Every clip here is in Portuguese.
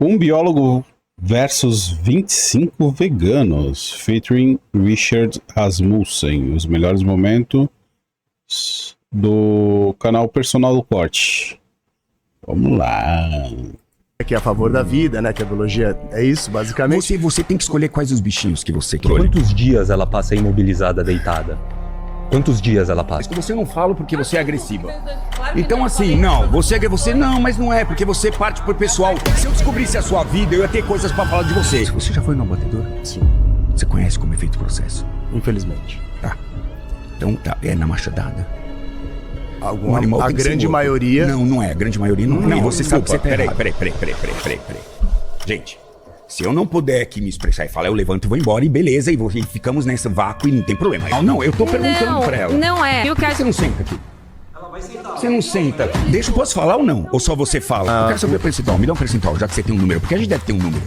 Um biólogo versus 25 veganos, featuring Richard Rasmussen. Os melhores momentos do canal Personal do Corte. Vamos lá. Que é a favor da vida, né? Que a biologia é isso, basicamente. Você tem que escolher quais os bichinhos que você quer. Quantos dias ela passa imobilizada, deitada? Quantos dias ela passa? Você não fala porque você é agressiva. Então assim, não, você não, mas não é, porque você parte pro pessoal. Se eu descobrisse a sua vida, eu ia ter coisas pra falar de você. Você já foi no abatedor? Sim, Você conhece como é feito o processo? infelizmente. Tá. Então tá, é na machadada. Algum animal, a grande maioria... Não é, a grande maioria não. Não, você sabe que você tá errado. Peraí. Gente, se eu não puder aqui me expressar e falar, eu levanto e vou embora e beleza, e ficamos nesse vácuo e não tem problema. Não, eu tô perguntando pra ela. Não é. Por que você não senta aqui? Você não senta. Deixa, eu posso falar ou não? Ou só você fala? Eu quero saber o percentual. Me dá um percentual, já que você tem um número. Porque a gente deve ter um número.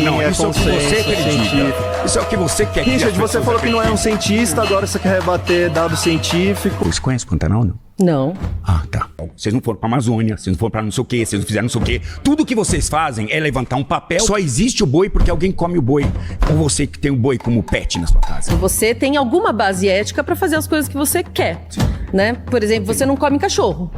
Não, isso é o que você acredita. Isso é o que você quer. Richard, você falou que não é um cientista, agora você quer rebater dado científico. Você conhece o Pantanal, não? Não. Ah, tá. Vocês não foram pra Amazônia, vocês não foram pra não sei o quê, vocês não fizeram não sei o quê. Tudo que vocês fazem é levantar um papel. Só existe o boi porque alguém come o boi. Ou você que tem o boi como pet na sua casa. Você tem alguma base ética pra fazer as coisas que você quer, né? Por exemplo, você não come cachorro.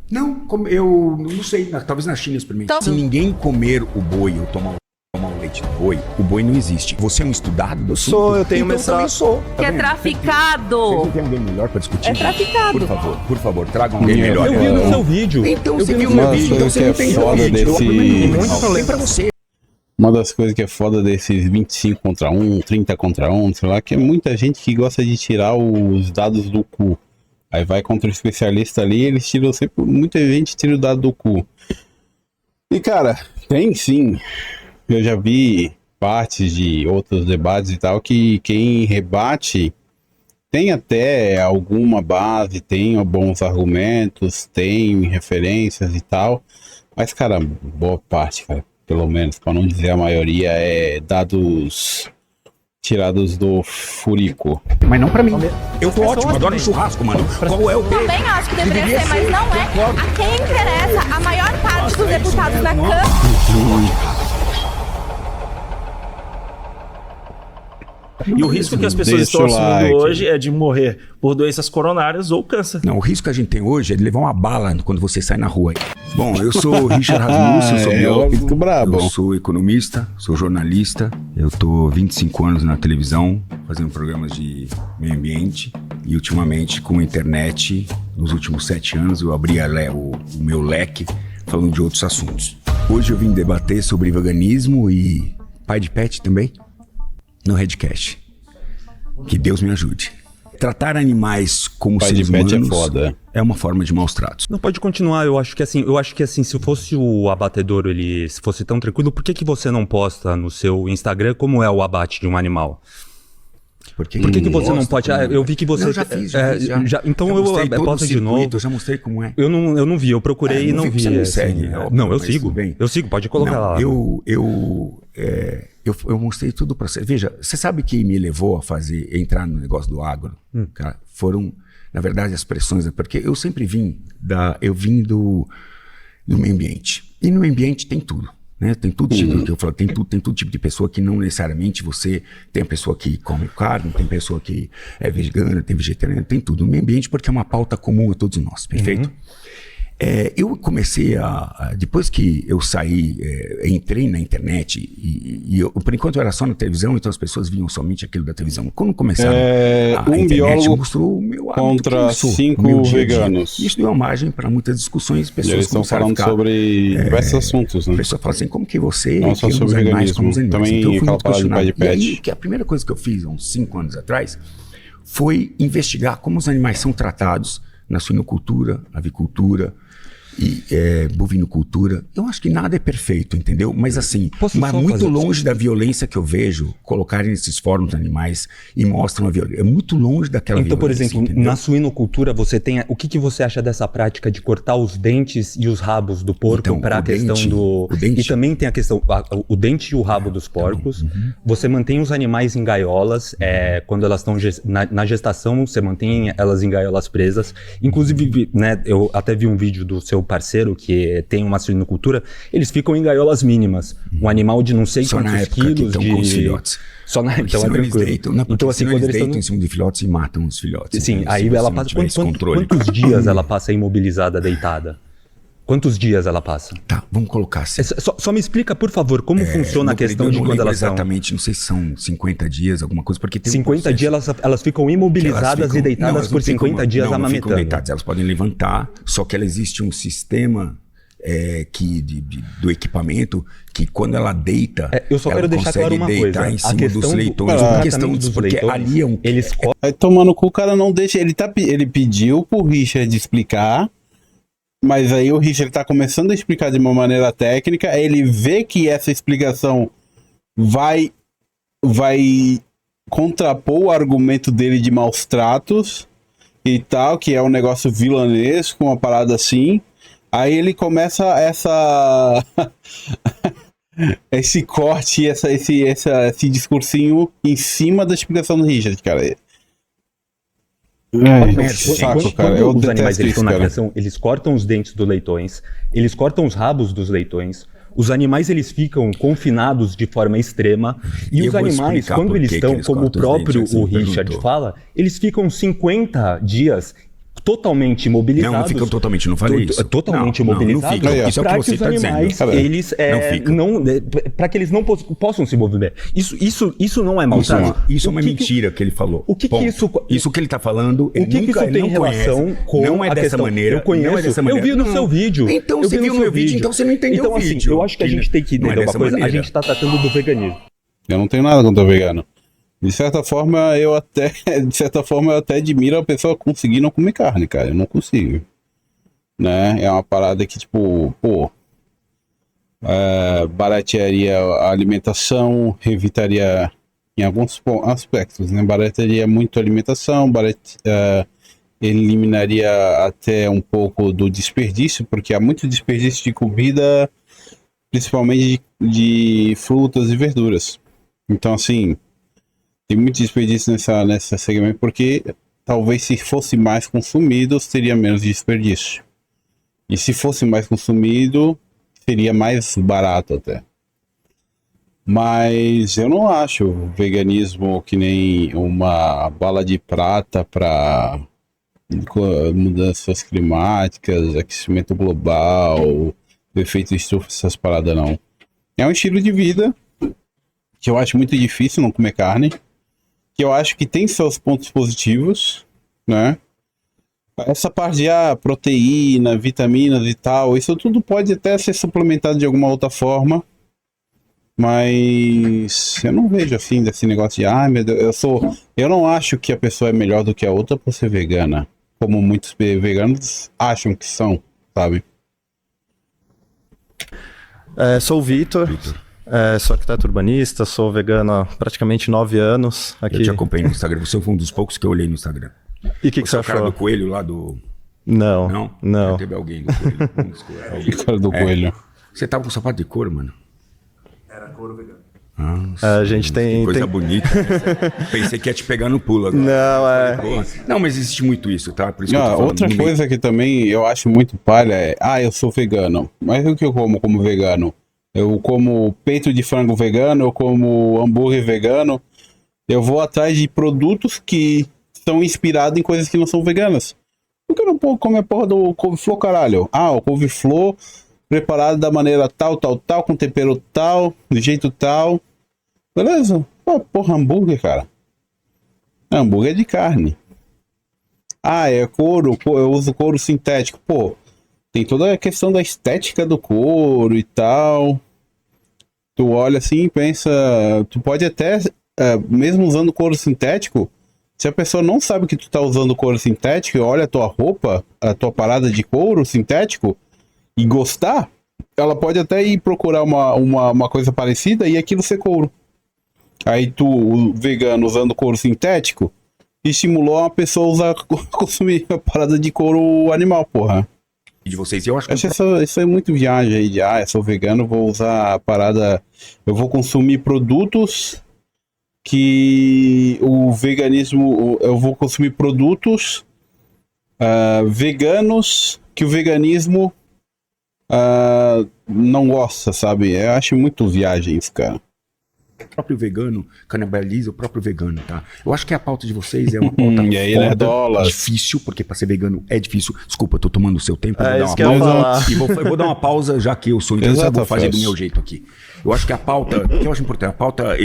Não, eu não sei, talvez na China experimente. Então- Se ninguém comer o boi ou tomar o leite do boi, o boi não existe. Você é um estudado do assunto? Sou, eu tenho então, mestrado. Eu também sou. Que é traficado. Vocês não tem alguém melhor pra discutir? É traficado. Por favor, tragam alguém melhor. Eu vi no seu vídeo. Então você vi viu no meu seu vídeo, então coisa você que não é tem foda vídeo. desse- Tem pra você. Uma das coisas que é foda desses 25 contra 1, 30 contra 1, sei lá, que é muita gente que gosta de tirar os dados do cu. Aí vai contra o especialista ali, eles tiram sempre... Muita gente tira o dado do cu. E, cara, tem sim. Eu já vi partes de outros debates e tal, que quem rebate tem até alguma base, tem bons argumentos, tem referências e tal. Mas, cara, boa parte, cara, pelo menos, para não dizer a maioria, é dados tirados do furico. Mas não pra mim. Eu tô ótimo, adoro um churrasco, mano. Qual é o peso? Também acho que deveria ser, mas não é. Concordo. A quem interessa, a maior parte dos deputados na mesmo. Câmara. E o risco que as pessoas Deixa estão o assumindo like. hoje é de morrer por doenças coronárias ou câncer. Não, o risco que a gente tem hoje é de levar uma bala quando você sai na rua. Bom, eu sou o Richard Rasmussen, sou biólogo, muito brabo. eu sou economista, sou jornalista, eu tô 25 anos na televisão, fazendo programas de meio ambiente e ultimamente com a internet, nos últimos 7 anos eu abri o meu leque falando de outros assuntos. Hoje eu vim debater sobre veganismo e pai de pet também, no Redcast. Que Deus me ajude. Tratar animais como Pai de seres pet é humanos foda. é uma forma de maus tratos. Não, pode continuar. Eu acho que assim, se fosse o abatedouro, se fosse tão tranquilo, por que você não posta no seu Instagram como é o abate de um animal? Por que você não pode? Eu vi que você... Não, já fiz. Então Já mostrei todo posta o de novo. circuito, eu já mostrei como é. Eu não vi, eu procurei e não vi. Você não assim, segue. não, eu mas sigo. tudo bem. Eu sigo, pode colocar Não, lá. Eu mostrei tudo pra você. Veja, você sabe que me levou a entrar no negócio do agro? Cara, foram, na verdade, as pressões, porque eu sempre vim do meio ambiente. E no meio ambiente tem tudo. Né? Tem tudo tipo que eu falo, tem todo tipo de pessoa que não necessariamente você tem a pessoa que come carne, tem pessoa que é vegana, tem vegetariana, tem tudo no meio ambiente porque é uma pauta comum a todos nós, perfeito? Eu comecei depois que eu saí, entrei na internet e por enquanto eu era só na televisão, então as pessoas viam somente aquilo da televisão. Quando começaram a internet biólogo mostrou o meu hábito contra que eu sou, 5 o meu dia a dia. veganos. Isso deu uma margem para muitas discussões, E pessoas eles estão começaram a falando ficar, sobre diversos assuntos, né? a pessoa fala assim, como que você Não só que ama sobre os animais veganismo, como os animais? também Então eu fui aquela muito parada de pai de questionado. E aí, pet. que a primeira coisa que eu fiz, há uns 5 anos atrás, foi investigar como os animais são tratados na suinocultura, avicultura e bovinocultura. Eu acho que nada é perfeito, entendeu? Mas assim, mas muito longe da violência que eu vejo colocarem nesses fóruns animais e mostram a violência. É muito longe daquela Então, por violência, exemplo, entendeu? na suinocultura você tem... O que você acha dessa prática de cortar os dentes e os rabos do porco Então, para a o questão dente- do... o dente- E também tem a questão... O dente e o rabo dos porcos. Você mantém os animais em gaiolas. Quando elas estão na gestação, você mantém elas em gaiolas presas. Inclusive, né, eu até vi um vídeo do seu parceiro que tem uma suinocultura, eles ficam em gaiolas mínimas. Um animal de não sei Só na quantos época que quilos estão de... com os filhotes. Só na Porque então é senão eles tranquilo. deitam. Não, porque Então assim, senão quando eles eles deitam estão... em cima de filhotes e matam os filhotes. Sim, Então, aí se ela você não passa... tiver esse controle. Quantos dias ela passa imobilizada, deitada? Quantos dias ela passa? Tá, vamos colocar assim. Só me explica, por favor, como funciona a No questão período, de eu não quando lembro elas estão... exatamente, não sei se são 50 dias, alguma coisa, porque tem 50 dias elas ficam imobilizadas e deitadas por 50 dias não ficam amamentando. deitadas, elas podem levantar, só que ela existe um sistema do equipamento que quando ela deita, Eu só ela quero deixar consegue claro uma deitar coisa. em A cima questão dos do leitões. tratamento dos Porque leitões, ali é um... eles Aí tomando cu, o cara não deixa. Ele pediu pro Richard explicar, mas aí o Richard tá começando a explicar de uma maneira técnica. Aí ele vê que essa explicação vai contrapor o argumento dele de maus tratos e tal, que é um negócio vilanesco, uma parada assim. Aí ele começa esse corte, esse discursinho em cima da explicação do Richard, cara. Saco, cara. Eu Quando os detesto animais eles isso, estão na cara. criação, eles cortam os dentes dos leitões, eles cortam os rabos dos leitões. Os animais eles ficam confinados de forma extrema e Eu os vou animais, explicar quando por eles que estão, que eles como o cortam os próprio dentes, assim, o Richard perguntou. fala, eles ficam 50 dias totalmente imobilizados. Não ficam totalmente, não falei isso. Totalmente Não, imobilizados. não ficam. Isso é o que Para você os está dizendo. animais Cara, eles não ficam. para que eles não possam se mover. Isso não é maltrato. Isso é uma O que que- mentira que ele falou. O que Ponto. isso- Isso que ele tá falando, O que, que isso tem relação com Não é a dessa questão? maneira. Eu conheço, não é dessa maneira. eu vi no Não. seu vídeo. Então Eu você vi viu no no seu meu vídeo, então você não entendeu então, o assim, vídeo. eu acho que a gente tem que Não é entender uma dessa coisa. A maneira. gente tá tratando do veganismo. Eu não tenho nada contra o vegano. De certa forma, eu até admiro a pessoa conseguir não comer carne, cara. Eu não consigo. Né? É uma parada que, tipo, baratearia a alimentação, evitaria em alguns aspectos, né? Baratearia muito a alimentação, eliminaria até um pouco do desperdício, porque há muito desperdício de comida, principalmente de frutas e verduras. Então, assim, tem muito desperdício nessa segmento, porque talvez se fosse mais consumido, teria menos desperdício. E se fosse mais consumido, seria mais barato até. Mas eu não acho o veganismo que nem uma bala de prata para mudanças climáticas, aquecimento global, efeito estufa, essas paradas não. É um estilo de vida que eu acho muito difícil não comer carne, que eu acho que tem seus pontos positivos, né? Essa parte de proteína, vitaminas e tal, isso tudo pode até ser suplementado de alguma outra forma, mas eu não vejo assim desse negócio de meu Deus, eu não acho que a pessoa é melhor do que a outra por ser vegana, como muitos veganos acham que são, sabe? Sou o Vitor, sou arquiteto urbanista, sou vegano há praticamente 9 anos. Aqui. Eu te acompanhei no Instagram, você foi um dos poucos que eu olhei no Instagram. E o que você é o cara achou? do coelho lá do... Não. Já teve alguém do coelho. Alguém. Cara do coelho. Você tava com sapato de couro, mano? Era couro vegano. A gente tem... Coisa bonita. Né? Pensei que ia te pegar no pulo agora. Não, mas existe muito isso, tá? Por isso que eu tô falando Outra no meio. coisa que também eu acho muito palha é, eu sou vegano. Mas o que eu como vegano? Eu como peito de frango vegano, eu como hambúrguer vegano. Eu vou atrás de produtos que são inspirados em coisas que não são veganas. Por que eu não posso comer a porra do couve-flor, caralho? O couve-flor preparado da maneira tal, com tempero tal, do jeito tal. Beleza? Porra, hambúrguer, cara. Hambúrguer é de carne. É couro, eu uso couro sintético. Tem toda a questão da estética do couro e tal. Tu olha assim e pensa... Tu pode até, mesmo usando couro sintético, se a pessoa não sabe que tu tá usando couro sintético e olha a tua roupa, a tua parada de couro sintético e gostar, ela pode até ir procurar uma coisa parecida e aquilo ser couro. Aí tu, o vegano, usando couro sintético, estimulou uma pessoa a consumir a parada de couro animal, porra. De vocês, eu acho que... Isso é muito viagem aí de, eu sou vegano, vou usar a parada... Eu vou consumir produtos que o veganismo... Eu vou consumir produtos veganos que o veganismo não gosta, sabe? Eu acho muito viagens, cara. O próprio vegano canibaliza o próprio vegano, tá? Eu acho que a pauta de vocês é uma pauta E aí, né, dólar. difícil, porque pra ser vegano é difícil. Desculpa, eu tô tomando o seu tempo. Eu vou dar isso uma que eu ia pausa. falar. E eu vou dar uma pausa, já que eu sou interessado, eu vou Exato, fazer do Fred. meu jeito aqui. Eu acho que a pauta, que eu acho importante, a pauta...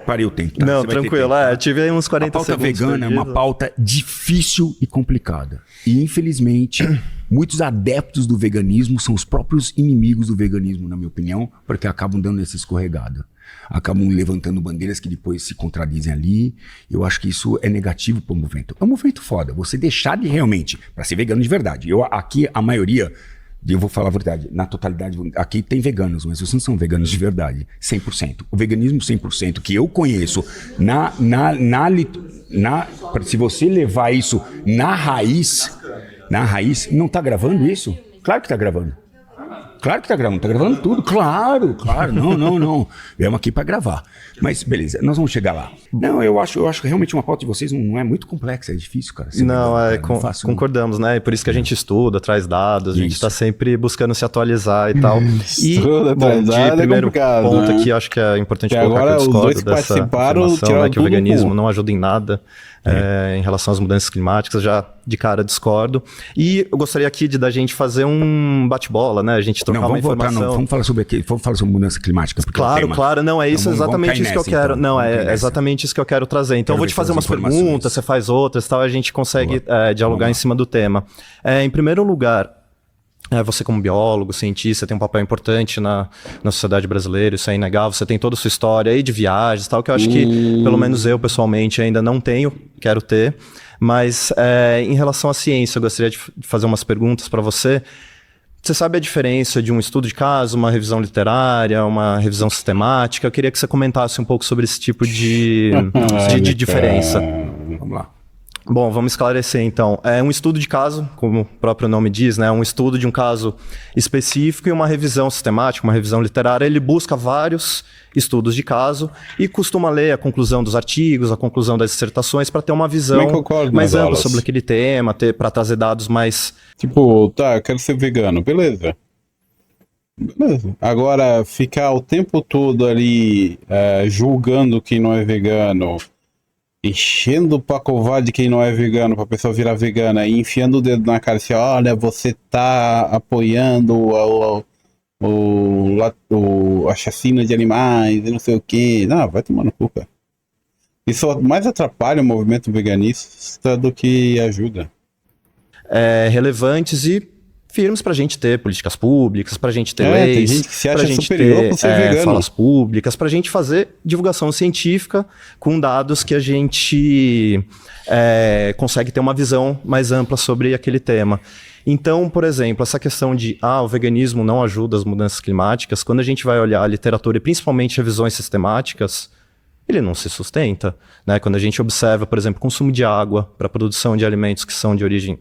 Parei o tempo, tá? Não, Você vai ter tranquilo. tempo, tá? Tive aí uns 40 A pauta segundos. vegana é uma perdido. pauta difícil e complicada. E, infelizmente, muitos adeptos do veganismo são os próprios inimigos do veganismo, na minha opinião, porque acabam dando essa escorregada. Acabam levantando bandeiras que depois se contradizem ali. Eu acho que isso é negativo para o movimento. É um movimento foda. Você deixar de realmente, para ser vegano de verdade. Aqui, a maioria... Eu vou falar a verdade, na totalidade, aqui tem veganos, mas vocês não são veganos de verdade, 100%. O veganismo 100% que eu conheço, se você levar isso na raiz, não tá gravando isso? Claro que tá gravando. Claro que tá gravando tudo, claro, não. Viemos aqui para gravar. Mas beleza, nós vamos chegar lá. Não, eu acho que realmente uma pauta de vocês não é muito complexa, é difícil, cara. Não, é fácil, concordamos, né? E por isso que a gente estuda, traz dados, a gente Isso. tá sempre buscando se atualizar e tal. E, Estuda, bom, traz de dados é primeiro complicado, ponto né? aqui, acho que é importante Que colocar agora que eu os dois discordo que dessa participaram afirmação, tiraram né, que o tudo do veganismo cu. não ajuda em nada em relação às mudanças climáticas, já de cara discordo. E eu gostaria aqui da gente fazer um bate-bola, né? A gente trocar Não, uma vamos voltar, informação. não. Vamos falar sobre mudança climática. Porque é o tema. Claro, não, é isso, Então, vamos exatamente cair isso que eu nessa, quero. então. Não, Vamos cair é nessa. exatamente isso que eu quero trazer. Então, eu vou ver te fazer todas umas as informações. perguntas, você faz outras e tal, a gente consegue dialogar Vamos em lá. cima do tema. Em primeiro lugar, você como biólogo, cientista, tem um papel importante na sociedade brasileira, isso é inegável. Você tem toda a sua história aí de viagens e tal, que eu acho que, pelo menos eu, pessoalmente, ainda não tenho, quero ter. Mas, em relação à ciência, eu gostaria de fazer umas perguntas para você. Você sabe a diferença de um estudo de caso, uma revisão literária, uma revisão sistemática? Eu queria que você comentasse um pouco sobre esse tipo de diferença. Vamos lá. Bom, vamos esclarecer então. É um estudo de caso, como o próprio nome diz, né? Um estudo de um caso específico e uma revisão sistemática, uma revisão literária. Ele busca vários estudos de caso e costuma ler a conclusão dos artigos, a conclusão das dissertações para ter uma visão Também concordo mais nas ampla aulas. sobre aquele tema, para trazer dados mais... Tipo, tá, eu quero ser vegano, beleza. Agora, ficar o tempo todo ali julgando quem não é vegano, enchendo o pacová de quem não é vegano pra pessoa virar vegana e enfiando o dedo na cara assim, olha, você tá apoiando a chacina de animais e não sei o que. Não, vai tomar no cu, cara. Isso mais atrapalha o movimento veganista do que ajuda. Relevantes e firmes para a gente ter políticas públicas, para a gente ter Tem leis, gente que se pra acha gente superior por ser vegano. falas públicas, para a gente fazer divulgação científica com dados que a gente consegue ter uma visão mais ampla sobre aquele tema. Então, por exemplo, essa questão de o veganismo não ajuda as mudanças climáticas, quando a gente vai olhar a literatura e principalmente revisões sistemáticas, ele não se sustenta, né? Quando a gente observa, por exemplo, consumo de água para a produção de alimentos que são de origem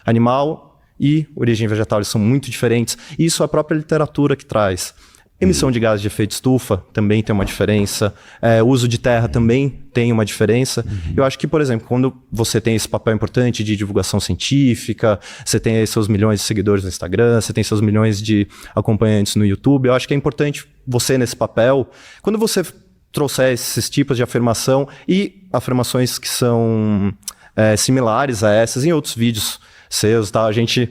animal e origem vegetal, eles são muito diferentes. E isso é a própria literatura que traz. Emissão de gases de efeito estufa também tem uma diferença. O uso de terra também tem uma diferença. Eu acho que, por exemplo, quando você tem esse papel importante de divulgação científica, você tem aí seus milhões de seguidores no Instagram, você tem seus milhões de acompanhantes no YouTube, eu acho que é importante você nesse papel, quando você trouxer esses tipos de afirmação e afirmações que são similares a essas em outros vídeos seus, tá? A gente,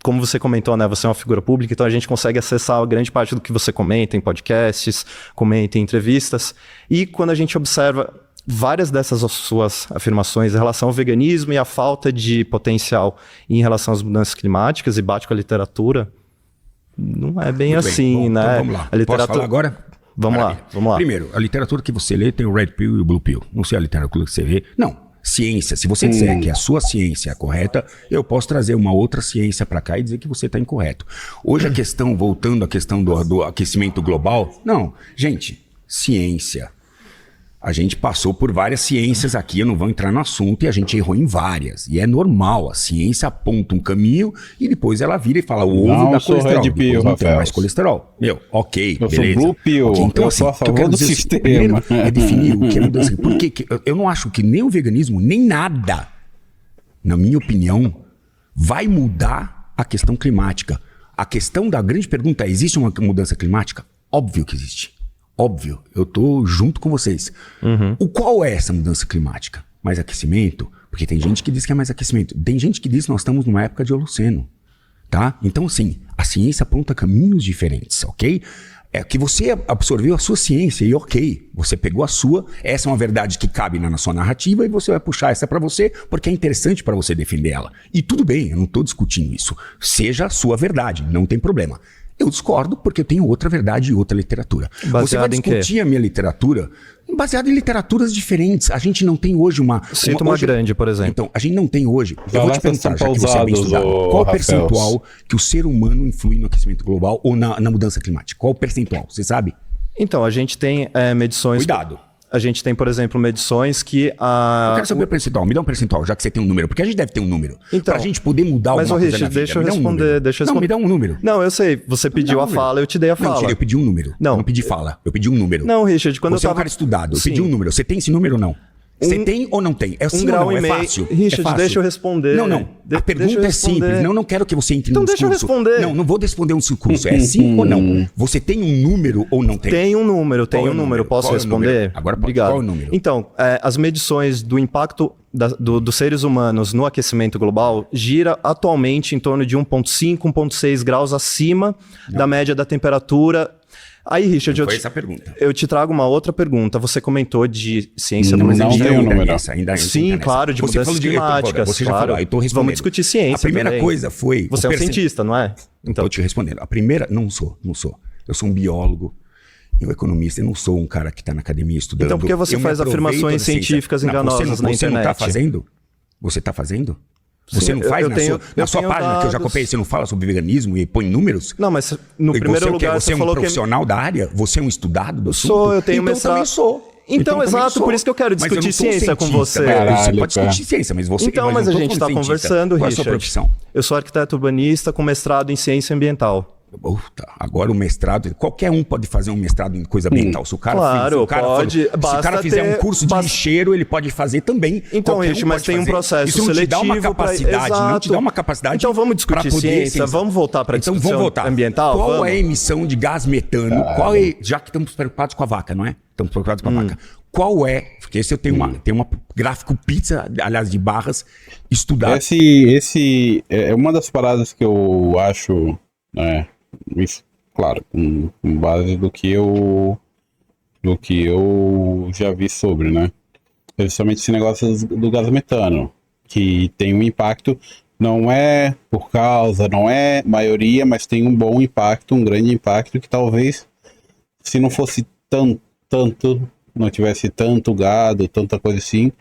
como você comentou, né? Você é uma figura pública, então a gente consegue acessar a grande parte do que você comenta em podcasts, comenta em entrevistas. E quando a gente observa várias dessas suas afirmações em relação ao veganismo e a falta de potencial em relação às mudanças climáticas e bate com a literatura, não é bem Muito assim, bem. Bom, né? então vamos lá. A literatura... Posso falar agora? Vamos Maravilha. lá. Primeiro, a literatura que você lê tem o Red Pill e o Blue Pill. Não sei a literatura que você vê. Não. Ciência. Se você disser que a sua ciência é correta, eu posso trazer uma outra ciência para cá e dizer que você está incorreto. Hoje a questão, voltando à questão do aquecimento global, não. Gente, ciência. A gente passou por várias ciências aqui, eu não vou entrar no assunto, e a gente errou em várias. E é normal, a ciência aponta um caminho e depois ela vira e fala, o ovo Não dá sou colesterol, Red Pill, depois não tem Rafael. mais colesterol. Ok, Eu sou beleza. Blue Pill, Ok, então, eu sou a o que eu favor quero do dizer é o sistema. primeiro é definir o que é mudança. Porque eu não acho que nem o veganismo, nem nada, na minha opinião, vai mudar a questão climática. A questão da grande pergunta é, existe uma mudança climática? Óbvio que existe. Óbvio. Eu tô junto com vocês. Qual é essa mudança climática? Mais aquecimento? Porque tem gente que diz que é mais aquecimento. Tem gente que diz que nós estamos numa época de Holoceno. Tá? Então, sim, a ciência aponta caminhos diferentes, ok? É que você absorveu a sua ciência e ok, você pegou a sua, essa é uma verdade que cabe na sua narrativa e você vai puxar essa pra você porque é interessante pra você defender ela. E tudo bem, eu não tô discutindo isso. Seja a sua verdade, não tem problema. Eu discordo porque eu tenho outra verdade e outra literatura. Você vai discutir a minha literatura baseado em literaturas diferentes. A gente não tem hoje uma... Cita uma grande, por exemplo. Então, a gente não tem hoje... Eu vou te perguntar, já que você é bem estudado, qual o percentual que o ser humano influi no aquecimento global ou na mudança climática? Qual o percentual? Você sabe? Então, a gente tem medições... Cuidado. A gente tem, por exemplo, medições que Eu quero saber o percentual. Me dá um percentual, já que você tem um número. Porque a gente deve ter um número. Então, pra gente poder mudar alguma coisa Richard, na vida. deixa eu responder. Não, me dá um número. Não, eu sei. Você pediu a fala, eu te dei a fala. Não, eu pedi um número. Não pedi fala. Eu pedi um número. Não, Richard, quando você é um cara estudado. Eu pedi um número. Você tem esse número ou não? Você tem ou não tem? É sim ou não? É fácil? Richard, é fácil. deixa eu responder. Não. A pergunta é simples. Não quero que você entre num discurso. Então deixa eu responder. Não vou responder um discurso. É sim ou não? Você tem um número ou não tem? Tem um número, Posso responder? Agora pode. Obrigado. Qual é o número? Então, as medições do impacto dos seres humanos no aquecimento global gira atualmente em torno de 1,5, 1,6 graus acima da média da temperatura. Aí, Richard, essa a pergunta. Eu te trago uma outra pergunta. Você comentou de ciência não política. tem o número. Sim, claro, de mudanças climáticas. Você já falou, eu tô respondendo. Vamos discutir ciência. A primeira coisa foi... Você é um cientista, não é? Então, tô te respondendo. A primeira, não sou. Eu sou um biólogo e um economista. Eu não sou um cara que está na academia estudando. Então, por que você faz afirmações científicas enganosas na internet? Você não está fazendo? Você está fazendo? Você não faz na sua página que eu já copiei, você não fala sobre veganismo e põe números? Não, mas no primeiro lugar você falou é um profissional da área? Você é um estudado do assunto? Sou, eu tenho Então mestrado. eu também sou. Então, exato, por isso que eu quero discutir ciência com você. Você pode discutir ciência, mas você... Então, mas a gente está conversando, Qual Richard. é a sua profissão? Eu sou arquiteto urbanista com mestrado em ciência ambiental. Agora o mestrado, qualquer um pode fazer um mestrado em coisa ambiental. Se o cara, se o cara fizer um curso de lixeiro, ele pode fazer também. Então, Richard, mas tem um processo seletivo. Isso não te dá uma capacidade, não te dá uma capacidade. Então vamos discutir ciência, vamos voltar para a discussão ambiental? Qual é a emissão de gás metano? Já que estamos preocupados com a vaca, não é? Estamos preocupados com a vaca. Qual é? Porque esse eu tenho uma gráfico pizza, aliás, de barras, estudado. Esse é uma das paradas que eu acho... Isso, claro, com base do que eu já vi sobre, né? É justamente esse negócio do gás metano, que tem um impacto, não é por causa, não é maioria, mas tem um bom impacto, um grande impacto, que talvez, se não fosse tanto, não tivesse tanto gado, tanta coisa assim,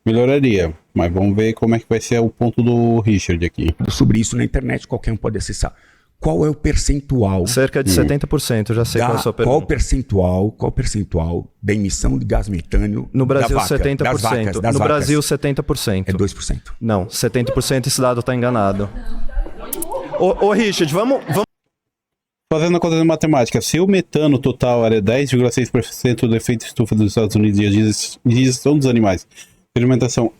melhoraria. Mas vamos ver como é que vai ser o ponto do Richard aqui. Sobre isso na internet, qualquer um pode acessar. Qual é o percentual? Cerca de 70%, já sei qual é a sua pergunta. Qual o percentual da emissão de gás metano no Brasil, da vaca, 70%. Das vacas, no Brasil, 70%. É 2%. Não, 70% esse dado está enganado. Ô Richard, vamos... Fazendo a conta de matemática, se o metano total era 10,6% do efeito estufa dos Estados Unidos e a digestão dos animais, a alimentação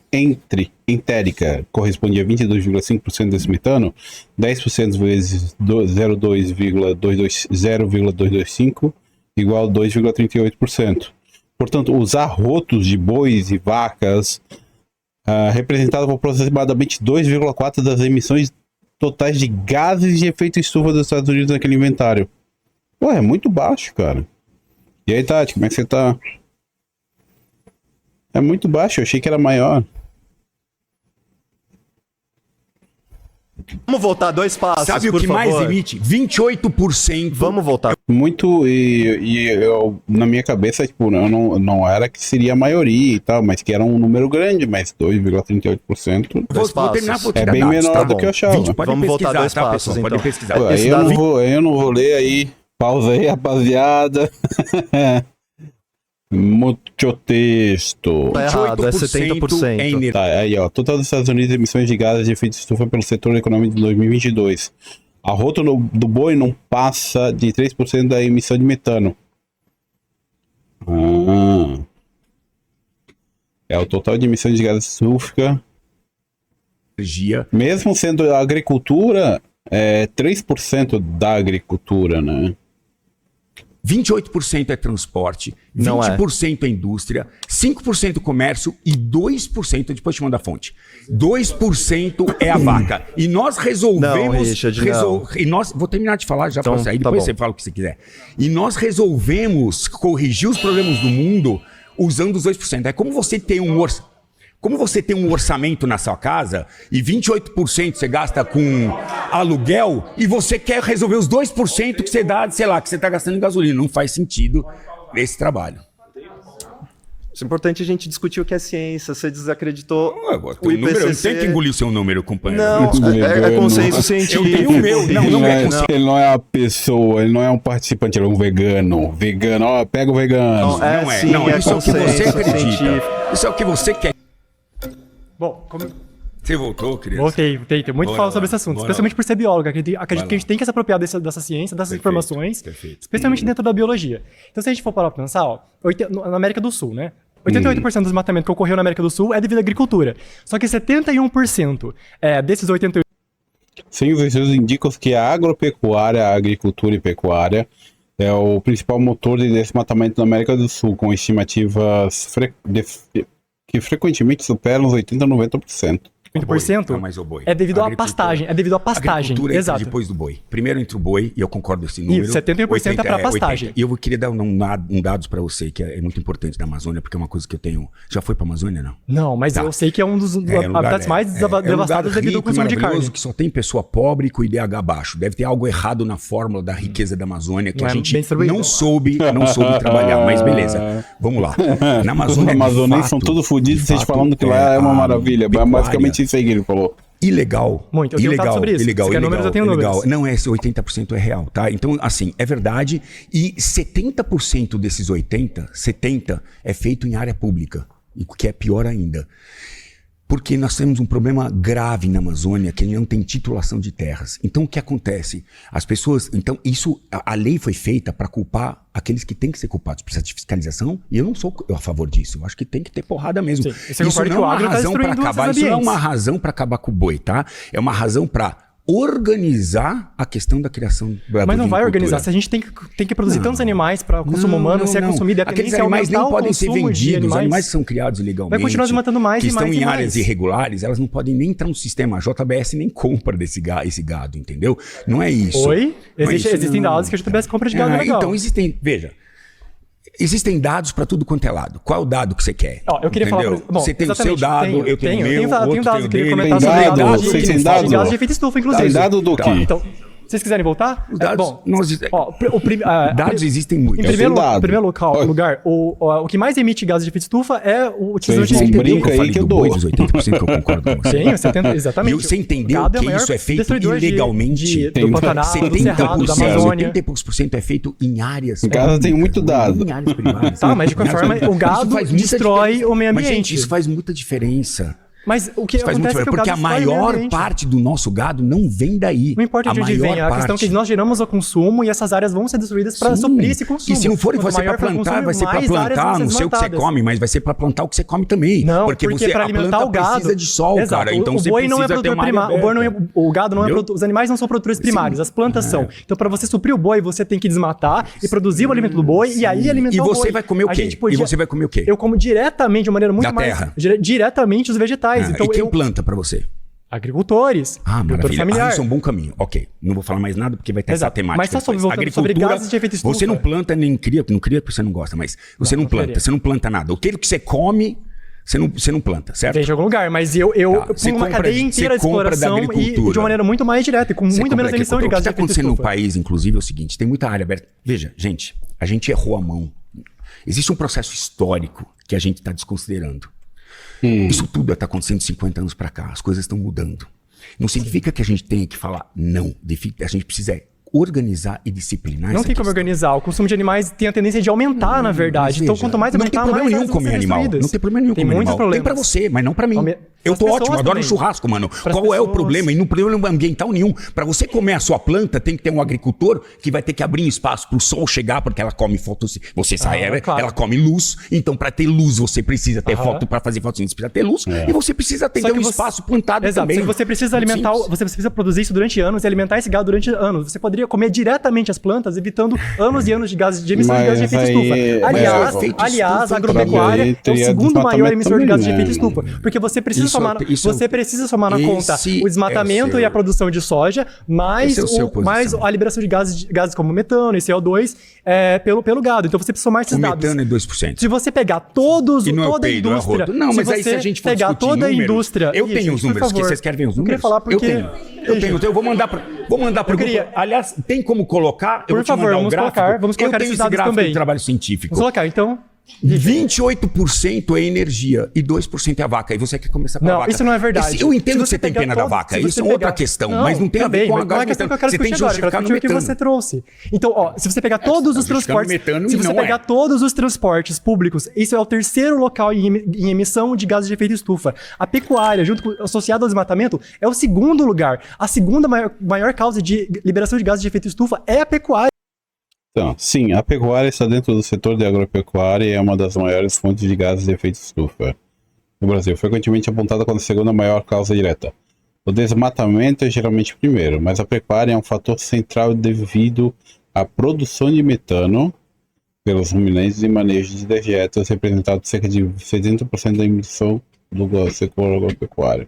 entérica correspondia a 22,5% desse metano, 10% vezes 0,225 igual a 2,38%. Portanto, os arrotos de bois e vacas representavam aproximadamente 2,4% das emissões totais de gases de efeito estufa dos Estados Unidos naquele inventário. Pô, é muito baixo, cara. E aí, Tati, como é que você tá? É muito baixo, eu achei que era maior. Vamos voltar 2 passos, Sabe o que mais emite? 28%. Vamos voltar. Muito, e eu, na minha cabeça, tipo, eu não era que seria a maioria e tal, mas que era um número grande, mas 2,38%. Vou terminar, é bem dados, menor do que eu achava. Vamos voltar 2 passos, então. Pode pesquisar. Aí eu não vou ler aí. Pausa aí, rapaziada. Muito texto. Tá errado, é 70%. Tá, aí ó, total dos Estados Unidos emissões de gases de efeito estufa pelo setor econômico de 2022. A rota do boi não passa de 3% da emissão de metano. É o total de emissões de gases sulfúrica. Energia. Mesmo sendo a agricultura, é 3% da agricultura, né? 28% é transporte, Não 20% é indústria, 5% comércio e 2%, depois te mando a fonte, 2% é a vaca. E nós resolvemos... Não, Richard, não. E nós, vou terminar de falar, já Então, aí tá depois bom. você fala o que você quiser. E nós resolvemos corrigir os problemas do mundo usando os 2%. É como você tem um orçamento. Como você tem um orçamento na sua casa e 28% você gasta com aluguel e você quer resolver os 2% que você dá, sei lá, que você está gastando em gasolina. Não faz sentido esse trabalho. Isso é importante a gente discutir o que é ciência. Você desacreditou O número, eu não tenho que engolir o seu número, companheiro. Não, é consenso científico. Eu tenho o meu. Não é consenso. Ele não é uma pessoa, ele não é um participante, ele é um vegano. Vegano, ó, pega o vegano. Isso é o que você consenso acredita. científico. Isso é o que você quer. Bom, como... Você voltou, criança? Voltei. Tem muito Bora que falar lá, sobre esse assunto, bora especialmente por ser biólogo. Acredito Vai que a lá. gente tem que se apropriar dessa ciência, dessas informações, perfeito. especialmente dentro da biologia. Então, se a gente for parar pra pensar, ó, na América do Sul, né? 88% do desmatamento que ocorreu na América do Sul é devido à agricultura. Só que 71% desses 88%. Sim, os estudos indicam que a agropecuária, a agricultura e pecuária é o principal motor de desmatamento na América do Sul, com estimativas que frequentemente superam os 80% a 90%. 30% mas o boi. é devido à Agricultura. pastagem. É devido à pastagem. Agricultura entra Exato. depois do boi. Primeiro entra o boi, e eu concordo com esse número. 71% é pra pastagem. 80. E eu queria dar um dados para você, que é muito importante da Amazônia, porque é uma coisa que eu tenho... Já foi pra Amazônia, não? Não, mas Tá. eu sei que é um dos habitats mais devastados devido ao consumo de carne. Que só tem pessoa pobre com IDH baixo. Deve ter algo errado na fórmula da riqueza da Amazônia, que Não a é gente bem distribuído. não soube trabalhar. Mas beleza, vamos lá. Na Amazônia, Os amazonenses são todos fodidos, vocês falando que lá é uma maravilha. É basicamente isso aí que ele falou. Ilegal. Muito, eu tenho dados sobre isso. Ilegal, Se quer ilegal, números, eu tenho ilegal. números. Não, esse 80% é real, tá? Então, assim, é verdade. E 70% desses 70% é feito em área pública. E o que é pior ainda. Porque nós temos um problema grave na Amazônia, que não tem titulação de terras. Então, o que acontece? As pessoas... Então, a lei foi feita para culpar aqueles que têm que ser culpados. Precisa de fiscalização, e eu não sou a favor disso. Eu acho que tem que ter porrada mesmo. Sim. E você Isso concorda não que é o uma agro tá razão para destruindo acabar. esses Isso não é uma ambientes. razão para acabar com o boi, tá? É uma razão para organizar a questão da criação da Mas não vai bovinocultura. organizar. Se a gente tem que produzir tantos animais para consumo humano, se é consumido, a Aqueles tendência é animais nem aumentar o podem ser consumo de vendidos. Os animais. animais que são criados ilegalmente, Vai continuar desmatando mais que e mais estão e em mais. áreas irregulares, elas não podem nem entrar no sistema. A JBS nem compra esse gado, entendeu? Não é isso. Oi? Não é isso, Existem não. dados que a JBS compra de gado legal. Então existem dados para tudo quanto é lado. Qual é o dado que você quer? Ó, eu queria falar... Entendeu? Bom, você tem o seu exatamente, dado, eu tenho o meu, tenho outro dados, tem o eu queria dele. comentar Tem sobre dado? dados Vocês têm de dado? gases de efeito estufa, inclusive. Tem dado do quê? Então, se vocês quiserem voltar... Os dados, bom, nós, ó, dados existem muito. Em primeiro dado. lugar, o que mais emite gases de efeito estufa é o utilizador Vocês de... vão brinca aí que eu dou. Dos 80% que eu concordo com você. Sim, 70, exatamente. E você entendeu O gado que o maior isso é feito destruidor ilegalmente? do Pantanal, do Cerrado, da Amazônia. 70 e poucos por cento é feito em áreas. Em casa tem muito dado. Em áreas privadas. Tá, mas de qualquer forma, o gado Isso faz muita destrói diferença. o meio Mas, ambiente. gente, isso faz muita diferença. Mas o que Isso faz muita acontece é que o diferença. Porque gado a destrói o meio maior ambiente. parte do nosso gado não vem daí. Não importa de onde vem, a questão é que nós geramos o consumo e essas áreas vão ser destruídas para suprir esse consumo. E se não for Quanto vai ser para maior for o plantar, consumo, vai ser para mais áreas vão plantar, ser não sei o que você desmatadas. come, mas vai ser para plantar o que você come também. Não, porque porque você, para a alimentar planta o gado precisa de sol, Exato, cara. Então o você boi não é precisa ter produtor uma área primário. aberta. O gado não é Entendeu? os animais não são produtores primários, as plantas são. Então para você suprir o boi, você tem que desmatar e produzir o alimento do boi e aí alimentar E o boi. você vai comer o A quê? gente podia- E você vai comer o quê? Eu como diretamente, de uma maneira muito Da mais terra. diretamente os vegetais. Então E quem eu planta para você? agricultores, agricultor maravilha. familiar. Isso é um bom caminho. Ok, não vou falar mais nada porque vai ter essa Exato. temática. Mas só sobre, depois. voltando sobre gases de efeito estufa. Você não planta nem cria, não cria porque você não gosta, mas você não planta, queria. você não planta nada. Aquilo que você come, você não planta, certo? Vem de algum lugar, mas eu Você ponho uma compra- cadeia inteira de você compra da exploração e agricultura. de uma maneira muito mais direta e com Você muito compra menos emissão de agricultura. gases de O que efeito está acontecendo no estufa. país, inclusive, é o seguinte: tem muita área aberta. Veja, gente, a gente errou a mão. Existe um processo histórico que a gente está desconsiderando. Isso tudo está acontecendo de 50 anos para cá. As coisas estão mudando. Não significa que a gente tenha que falar não. A gente precisa organizar e disciplinar Não essa tem como questão. organizar. O consumo de animais tem a tendência de aumentar, na verdade. Mas Então, veja, quanto mais não tem aumentar, problema mais nenhum áreas vão comer ser animal. destruídas. Não tem problema nenhum Tem comer muitos animal. Tem problemas. pra você, mas não pra mim. Eu tô As ótimo, pessoas adoro também. churrasco, mano. Pras Qual é o pessoas. problema? E não problema ambiental nenhum. Pra você comer a sua planta, tem que ter um agricultor que vai ter que abrir um espaço pro sol chegar, porque ela come fotossíntese. Você sabe, claro. ela come luz. Então, pra ter luz, você precisa ter foto. Pra fazer fotossíntese, precisa ter luz. E você precisa ter Só que um você- espaço plantado Exato. também. Só que você precisa alimentar, Simples. você precisa produzir isso durante anos e alimentar esse gado durante anos. Você poderia comer diretamente as plantas, evitando anos e anos de emissão de gases de efeito Mas aí- estufa. mas Aliás, efeito a estufa, agropecuária aí é o teria segundo maior desmatamento emissor de gases de também, efeito né? estufa. Porque você precisa somar na conta esse o desmatamento é o seu- e a produção de soja, mais, Esse é o seu posição. mais a liberação de gases como metano e CO2 pelo gado. Então você precisa somar esses O dados. metano é 2%. Se você pegar E não é o toda a peido, é a indústria... rodo. Não, mas aí se a gente for pegar discutir toda a números, indústria... eu Ih, tenho gente, os por números, favor. vocês querem ver os Não queria números? falar porque... Eu tenho, então eu vou mandar pro queria- grupo. Aliás, tem como colocar? Eu Por vou te favor, mandar um vamos gráfico. colocar, vamos colocar eu tenho esses esse dados gráfico também. de trabalho científico. Vamos colocar, então... 28% é energia e 2% é a vaca. E você quer começar com a Não, vaca. isso não é verdade. Eu entendo Se que você tem pegar pena da todo- vaca. se Isso você é outra pegar- questão. Mas não tem a ver também, com a mas não é questão que eu quero Você tem que discutir agora, eu justificar quero no discutir o que metano. você trouxe. Então, ó, se você pegar todos os tá justificando transportes... metano Se e você não pegar é. todos os transportes públicos, isso é o terceiro local em emissão de gases de efeito estufa. A pecuária, associada ao desmatamento, é o segundo lugar. A segunda maior causa de liberação de gases de efeito estufa é a pecuária. Então, sim, a pecuária está dentro do setor de agropecuária e é uma das maiores fontes de gases de efeito estufa no Brasil, frequentemente apontada como a segunda maior causa direta. O desmatamento é geralmente primeiro, mas a pecuária é um fator central devido à produção de metano pelos ruminantes e manejo de dejetos, representado cerca de 70% da emissão do setor agropecuário.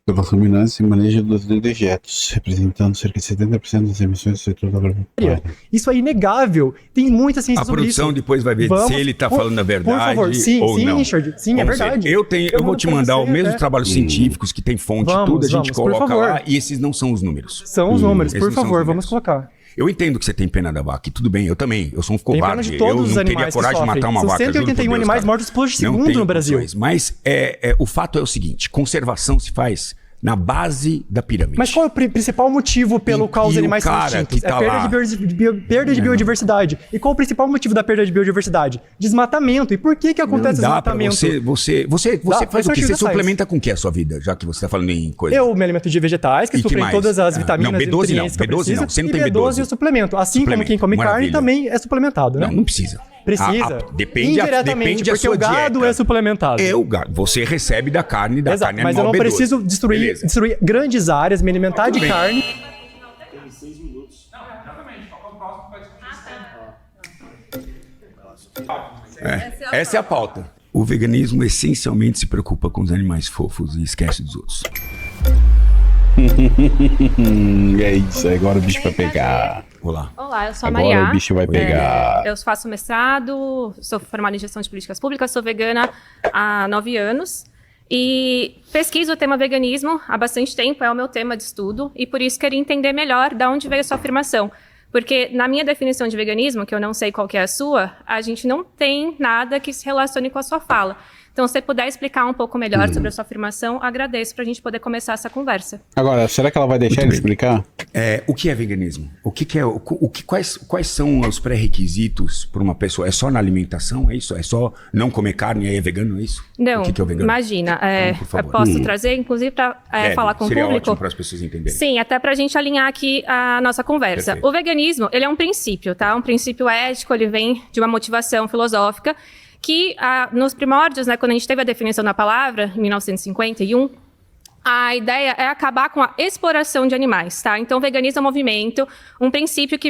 Pelos ruminantes e manejo dos dejetos, representando cerca de 70% das emissões do setor agropecuário. Isso é inegável. Tem muita ciência A sobre isso. produção depois vai ver se ele está falando a verdade Por favor, sim, ou sim, não. Richard. Sim, é Vamos ver. verdade. Eu vou te mandar os mesmos trabalhos científicos que tem fonte, tudo a gente por coloca favor. lá e esses não são os números. São os números, Esses por não são os favor, números. vamos colocar. Eu entendo que você tem pena da vaca, e tudo bem, eu também. Eu sou um Tem pena covarde. de todos Eu os não teria animais que coragem de sofrem. matar uma São vaca. juro por 181 Deus, animais cara. mortos por Não segundo tenho no Brasil. condições. Mas o fato é o seguinte: conservação se faz na base da pirâmide. Mas qual é o principal motivo pelo qual os E o animais são cara extintos? que tá É perda lá- perda de biodiversidade. E qual o principal motivo da perda de biodiversidade? Desmatamento. E por que acontece Não dá pra desmatamento? você Dá, faz faz o quê? artigo Você da Science. suplementa com o que a sua vida? Já que você tá falando em coisa. Eu me alimento de vegetais, que E que suprem mais? todas as Ah, vitaminas não, e B12 não, nutrientes que eu B12 preciso. não, você não e tem B12 B12. eu suplemento. Assim como Suplemento, quem come carne maravilha. também é suplementado, né? Não precisa. Precisa. Depende Indiretamente, depende a porque sua o gado dieta. é suplementado. É o gado. Você recebe da carne, da Exato, carne mas eu animal não B12. preciso Beleza. destruir grandes áreas, me alimentar de bem. carne. Essa é a pauta. O veganismo essencialmente se preocupa com os animais fofos e esquece dos outros. É isso, agora o bicho vai pegar. Olá. Olá, eu sou a Agora Maria. o bicho vai pegar. Eu faço mestrado, sou formada em gestão de políticas públicas, sou vegana há 9 anos e pesquiso o tema veganismo há bastante tempo, é o meu tema de estudo e por isso queria entender melhor de onde veio a sua afirmação. Porque na minha definição de veganismo, que eu não sei qual que é a sua, a gente não tem nada que se relacione com a sua fala. Então, se você puder explicar um pouco melhor sobre a sua afirmação, agradeço para a gente poder começar essa conversa. Agora, será que ela vai deixar ele explicar? O que é veganismo? Quais são os pré-requisitos para uma pessoa? É só na alimentação? É isso? É só não comer carne e aí é vegano? É isso? Não, O que é o vegano? imagina. Por Eu favor. posso trazer, inclusive, para falar com o Seria público. ótimo para as pessoas entenderem. Sim, até para a gente alinhar aqui a nossa conversa. Perfeito. O veganismo, ele é um princípio, tá? Um princípio ético, ele vem de uma motivação filosófica que, nos primórdios, né, quando a gente teve a definição da palavra, em 1951, a ideia é acabar com a exploração de animais, tá? Então, o veganismo é um movimento, um princípio que,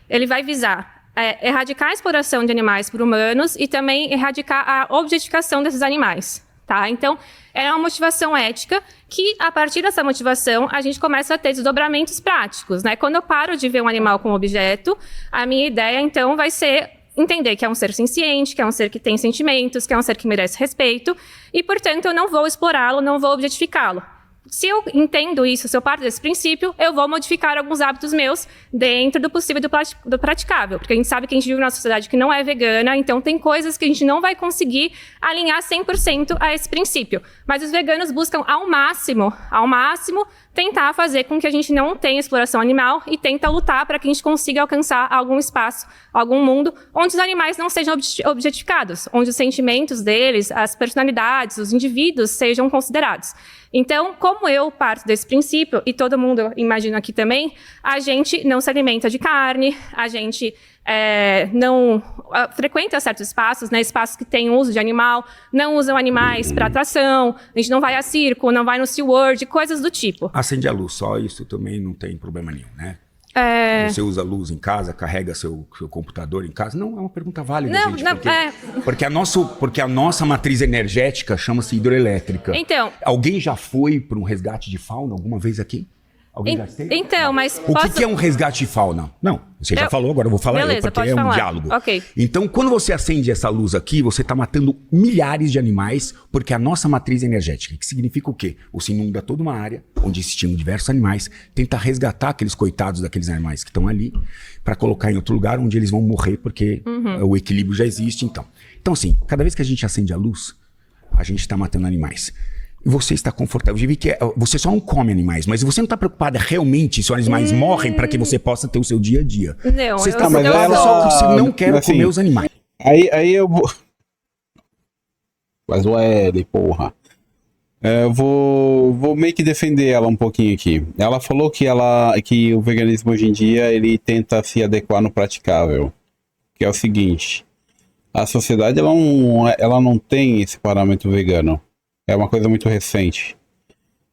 ele vai visar erradicar a exploração de animais por humanos e também erradicar a objetificação desses animais, tá? Então, é uma motivação ética que, a partir dessa motivação, a gente começa a ter desdobramentos práticos, né? Quando eu paro de ver um animal como objeto, a minha ideia, então, vai ser entender que é um ser senciente, que é um ser que tem sentimentos, que é um ser que merece respeito, e, portanto, eu não vou explorá-lo, não vou objetificá-lo. Se eu entendo isso, se eu parto desse princípio, eu vou modificar alguns hábitos meus dentro do possível e do praticável. Porque a gente sabe que a gente vive numa sociedade que não é vegana, então tem coisas que a gente não vai conseguir alinhar 100% a esse princípio. Mas os veganos buscam ao máximo, tentar fazer com que a gente não tenha exploração animal e tenta lutar para que a gente consiga alcançar algum espaço, algum mundo onde os animais não sejam objetificados, onde os sentimentos deles, as personalidades, os indivíduos sejam considerados. Então, como eu parto desse princípio, e todo mundo imagina aqui também, a gente não se alimenta de carne, a gente não frequenta certos espaços, né, espaços que têm uso de animal, não usam animais para atração, a gente não vai a circo, não vai no SeaWorld, coisas do tipo. Acende a luz, só isso também não tem problema nenhum, né? Você usa luz em casa, carrega seu computador em casa? Não, é uma pergunta válida, não, gente. Não, porque a nossa matriz energética chama-se hidroelétrica. Então, alguém já foi para um resgate de fauna alguma vez aqui? Alguém já esteve? Então, mas o que é um resgate de fauna? Não, você já falou, agora eu vou falar. Beleza, porque pode é um falar. diálogo. Okay. Então, quando você acende essa luz aqui, você está matando milhares de animais, porque a nossa matriz energética, que significa o quê? Você inunda toda uma área onde existiam diversos animais, tenta resgatar aqueles coitados daqueles animais que estão ali, para colocar em outro lugar onde eles vão morrer, porque o equilíbrio já existe. Então, assim, cada vez que a gente acende a luz, a gente está matando animais. Você está confortável. Eu vi que você só não come animais, mas você não está preocupada realmente se os animais morrem para que você possa ter o seu dia a dia. Não, você está só você não quer assim, comer os animais. Aí eu vou. Mas o L, porra. Eu vou meio que defender ela um pouquinho aqui. Ela falou que o veganismo hoje em dia ele tenta se adequar no praticável. Que é o seguinte: a sociedade ela não tem esse parâmetro vegano. É uma coisa muito recente.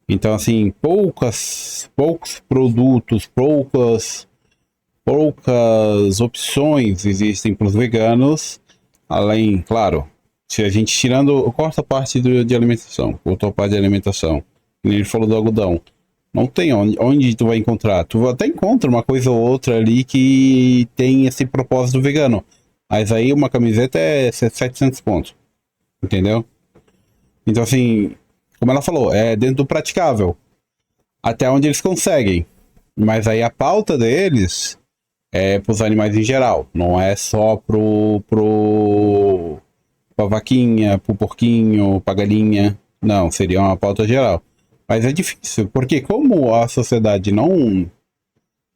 Então, assim, poucos produtos, poucas opções existem para os veganos. Além, claro, se a gente corta a parte de alimentação, cortou a parte de alimentação. Ele falou do algodão. Não tem onde tu vai encontrar. Tu até encontra uma coisa ou outra ali que tem esse propósito vegano. Mas aí uma camiseta é 700 pontos. Entendeu? Então, assim, como ela falou, é dentro do praticável. Até onde eles conseguem. Mas aí a pauta deles é pros animais em geral. Não é só pra vaquinha, pro porquinho, pra galinha. Não, seria uma pauta geral. Mas é difícil, porque como a sociedade não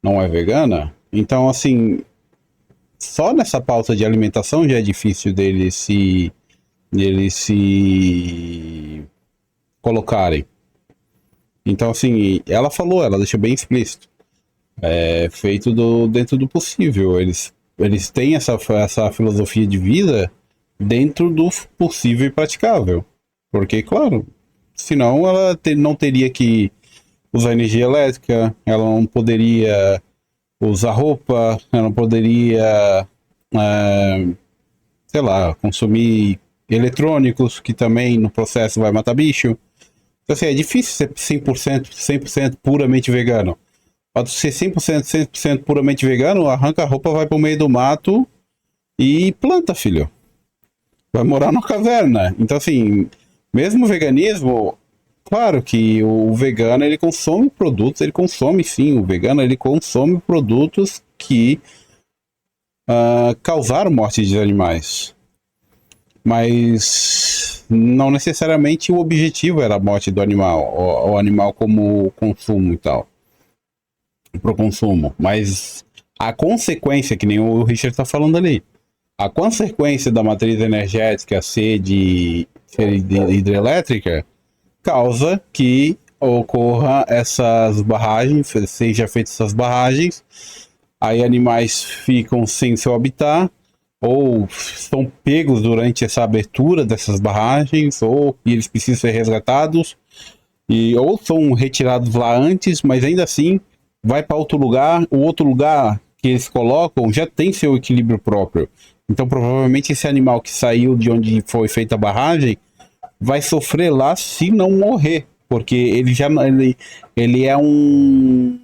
é vegana, então, assim, só nessa pauta de alimentação já é difícil deles se colocarem. Então, assim, ela deixou bem explícito. É feito dentro do possível. Eles têm essa filosofia de vida dentro do possível e praticável. Porque, claro, senão ela não teria que usar energia elétrica, ela não poderia usar roupa, ela não poderia, sei lá, consumir eletrônicos, que também no processo vai matar bicho. Então, assim, é difícil ser 100% puramente vegano. Para ser 100% puramente vegano, arranca a roupa, vai pro meio do mato e planta, filho. Vai morar numa caverna. Então, assim, mesmo o veganismo, claro que o vegano, ele consome produtos, ele consome produtos que causaram morte de animais. Mas não necessariamente o objetivo era a morte do animal, o animal como consumo e tal, pro consumo. Mas a consequência, que nem o Richard tá falando ali, a consequência da matriz energética ser de hidrelétrica causa que ocorra essas barragens, seja feitas essas barragens, aí animais ficam sem seu habitat, ou são pegos durante essa abertura dessas barragens, e eles precisam ser resgatados, ou são retirados lá antes, mas ainda assim vai para outro lugar. O outro lugar que eles colocam já tem seu equilíbrio próprio. Então provavelmente esse animal que saiu de onde foi feita a barragem vai sofrer lá se não morrer, porque ele é um